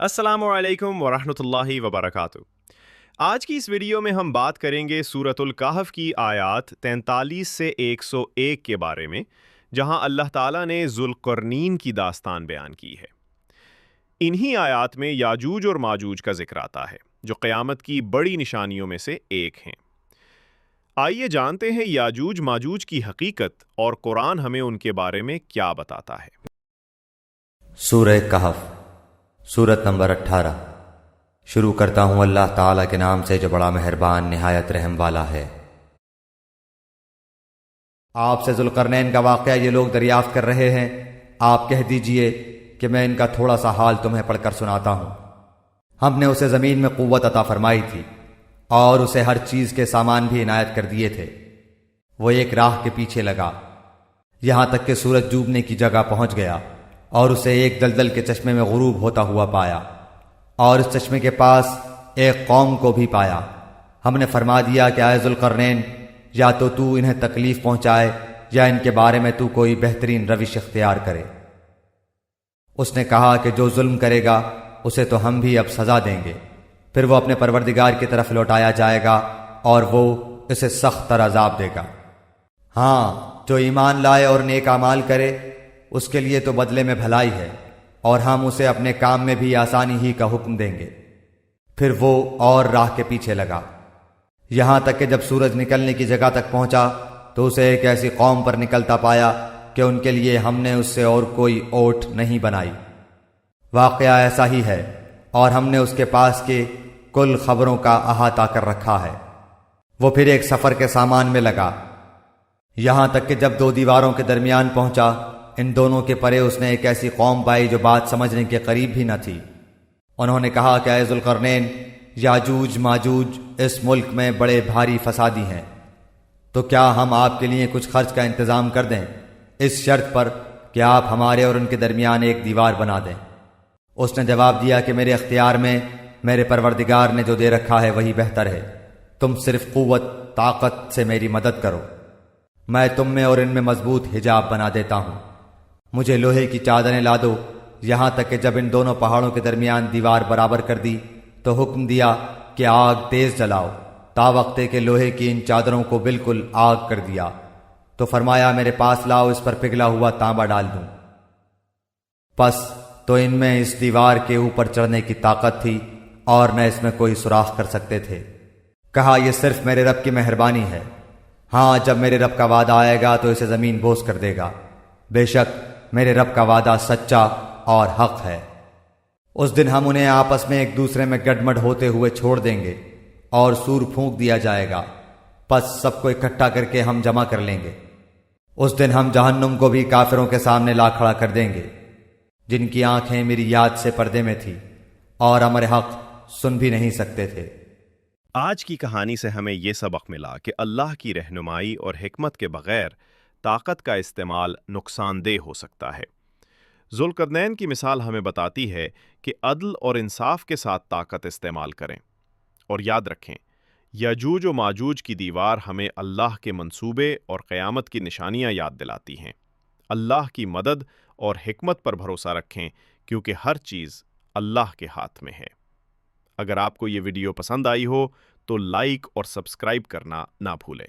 السلام علیکم ورحمۃ اللہ وبرکاتہ۔ آج کی اس ویڈیو میں ہم بات کریں گے سورۃ الکہف کی آیات 43 سے 101 کے بارے میں، جہاں اللہ تعالیٰ نے ذوالقرنین کی داستان بیان کی ہے۔ انہی آیات میں یاجوج اور ماجوج کا ذکر آتا ہے، جو قیامت کی بڑی نشانیوں میں سے ایک ہیں۔ آئیے جانتے ہیں یاجوج ماجوج کی حقیقت اور قرآن ہمیں ان کے بارے میں کیا بتاتا ہے۔ سورہ کہف، سورت نمبر 18۔ شروع کرتا ہوں اللہ تعالیٰ کے نام سے جو بڑا مہربان نہایت رحم والا ہے۔ آپ سے ذوالقرنین کا واقعہ یہ لوگ دریافت کر رہے ہیں، آپ کہہ دیجئے کہ میں ان کا تھوڑا سا حال تمہیں پڑھ کر سناتا ہوں۔ ہم نے اسے زمین میں قوت عطا فرمائی تھی اور اسے ہر چیز کے سامان بھی عنایت کر دیے تھے۔ وہ ایک راہ کے پیچھے لگا یہاں تک کہ سورج ڈوبنے کی جگہ پہنچ گیا اور اسے ایک دلدل کے چشمے میں غروب ہوتا ہوا پایا، اور اس چشمے کے پاس ایک قوم کو بھی پایا۔ ہم نے فرما دیا کہ اے ذوالقرنین، یا تو انہیں تکلیف پہنچائے یا ان کے بارے میں کوئی بہترین روش اختیار کرے۔ اس نے کہا کہ جو ظلم کرے گا اسے تو ہم بھی اب سزا دیں گے، پھر وہ اپنے پروردگار کی طرف لوٹایا جائے گا اور وہ اسے سخت تر عذاب دے گا۔ ہاں، جو ایمان لائے اور نیک اعمال کرے اس کے لیے تو بدلے میں بھلائی ہے، اور ہم اسے اپنے کام میں بھی آسانی ہی کا حکم دیں گے۔ پھر وہ اور راہ کے پیچھے لگا یہاں تک کہ جب سورج نکلنے کی جگہ تک پہنچا تو اسے ایک ایسی قوم پر نکلتا پایا کہ ان کے لیے ہم نے اس سے اور کوئی اوٹ نہیں بنائی۔ واقعہ ایسا ہی ہے، اور ہم نے اس کے پاس کے کل خبروں کا احاطہ کر رکھا ہے۔ وہ پھر ایک سفر کے سامان میں لگا یہاں تک کہ جب دو دیواروں کے درمیان پہنچا، ان دونوں کے پرے اس نے ایک ایسی قوم پائی جو بات سمجھنے کے قریب بھی نہ تھی۔ انہوں نے کہا کہ اے ذوالقرنین، یاجوج ماجوج اس ملک میں بڑے بھاری فسادی ہیں، تو کیا ہم آپ کے لیے کچھ خرچ کا انتظام کر دیں، اس شرط پر کہ آپ ہمارے اور ان کے درمیان ایک دیوار بنا دیں۔ اس نے جواب دیا کہ میرے اختیار میں میرے پروردگار نے جو دے رکھا ہے وہی بہتر ہے، تم صرف قوت طاقت سے میری مدد کرو، میں تم میں اور ان میں مضبوط حجاب بنا دیتا ہوں۔ مجھے لوہے کی چادریں لا دو۔ یہاں تک کہ جب ان دونوں پہاڑوں کے درمیان دیوار برابر کر دی تو حکم دیا کہ آگ تیز جلاؤ، تا وقتے کہ لوہے کی ان چادروں کو بالکل آگ کر دیا۔ تو فرمایا میرے پاس لاؤ، اس پر پگھلا ہوا تانبا ڈال دوں۔ پس تو ان میں اس دیوار کے اوپر چڑھنے کی طاقت تھی اور نہ اس میں کوئی سوراخ کر سکتے تھے۔ کہا یہ صرف میرے رب کی مہربانی ہے، ہاں جب میرے رب کا وعدہ آئے گا تو اسے زمین بوس کر دے گا، بے شک میرے رب کا وعدہ سچا اور حق ہے۔ اس دن ہم انہیں آپس میں ایک دوسرے میں گڈمڈ ہوتے ہوئے چھوڑ دیں گے اور سور پھونک دیا جائے گا، پس سب کو اکٹھا کر کے ہم جمع کر لیں گے۔ اس دن ہم جہنم کو بھی کافروں کے سامنے لا کھڑا کر دیں گے، جن کی آنکھیں میری یاد سے پردے میں تھی اور امر حق سن بھی نہیں سکتے تھے۔ آج کی کہانی سے ہمیں یہ سبق ملا کہ اللہ کی رہنمائی اور حکمت کے بغیر طاقت کا استعمال نقصان دہ ہو سکتا ہے۔ ذوالقرنین کی مثال ہمیں بتاتی ہے کہ عدل اور انصاف کے ساتھ طاقت استعمال کریں، اور یاد رکھیں یاجوج و ماجوج کی دیوار ہمیں اللہ کے منصوبے اور قیامت کی نشانیاں یاد دلاتی ہیں۔ اللہ کی مدد اور حکمت پر بھروسہ رکھیں، کیونکہ ہر چیز اللہ کے ہاتھ میں ہے۔ اگر آپ کو یہ ویڈیو پسند آئی ہو تو لائک اور سبسکرائب کرنا نہ بھولیں۔